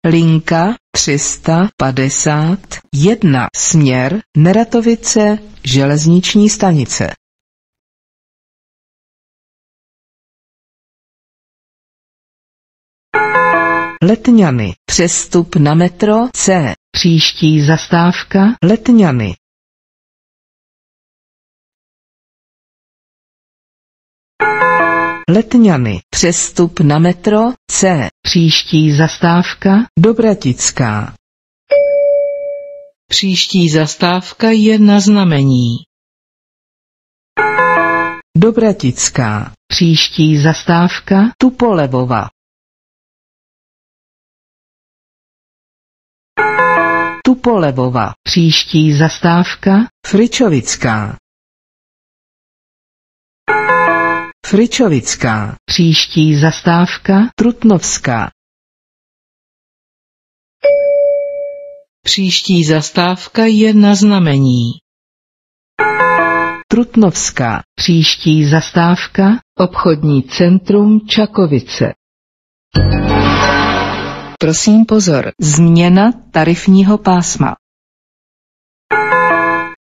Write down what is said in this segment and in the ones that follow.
Linka 351 směr Neratovice železniční stanice. Letňany přestup na metro C. Příští zastávka Letňany. Letňany přestup na metro C. Příští zastávka Dobratická. Příští zastávka je na Znamení. Dobratická. Příští zastávka Tupolevova. Tupolevova. Příští zastávka Fričovická. Fričovická. Příští zastávka Trutnovská. Příští zastávka je na Znamení. Trutnovská. Příští zastávka Obchodní centrum Čakovice. Prosím pozor, změna tarifního pásma.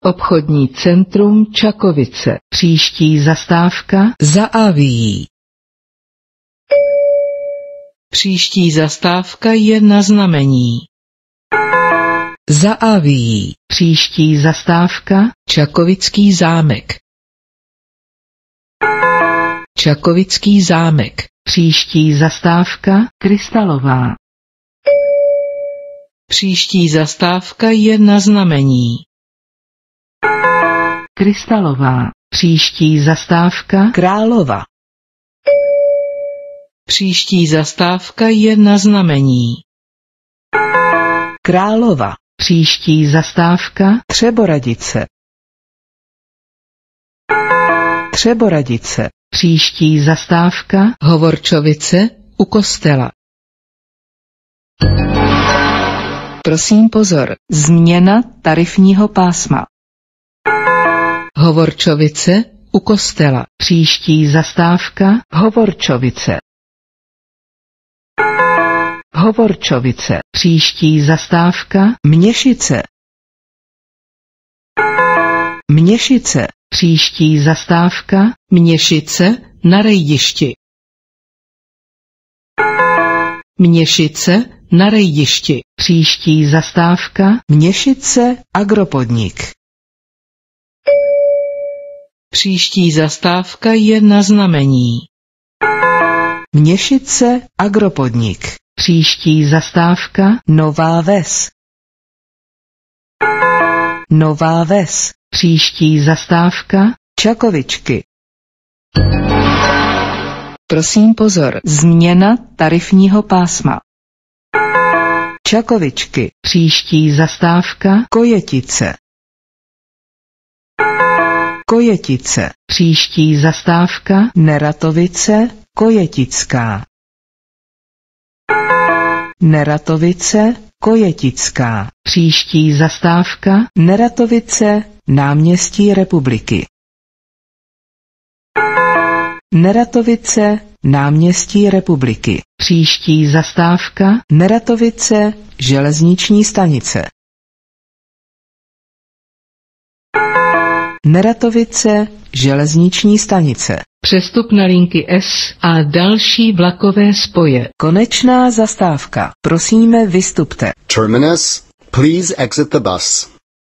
Obchodní centrum Čakovice. Příští zastávka Závijí. Příští zastávka je na Znamení. Závijí. Příští zastávka Čakovický zámek. Čakovický zámek. Příští zastávka Krystalová. Příští zastávka je na Znamení. Krystalová. Příští zastávka Králova. Příští zastávka je na Znamení. Králova. Příští zastávka Třeboradice. Třeboradice. Příští zastávka Hovorčovice u kostela. Prosím pozor, změna tarifního pásma. Hovorčovice u kostela. Příští zastávka Hovorčovice. Hovorčovice. Příští zastávka Měšice. Měšice. Příští zastávka Měšice na Rejdišti. Měšice na Rejdišti. Příští zastávka Měšice Agropodnik. Příští zastávka je na Znamení. Měšice Agropodnik. Příští zastávka Nová Ves. Nová Ves. Příští zastávka Čakovičky. Prosím pozor, změna tarifního pásma. Čakovičky. Příští zastávka Kojetice. Kojetice. Příští zastávka Neratovice Kojetická. Neratovice Kojetická. Příští zastávka Neratovice Náměstí Republiky. Neratovice Náměstí Republiky. Příští zastávka Neratovice železniční stanice. Neratovice železniční stanice. Přestup na linky S a další vlakové spoje. Konečná zastávka. Prosíme, vystupte. Terminus, please exit the bus.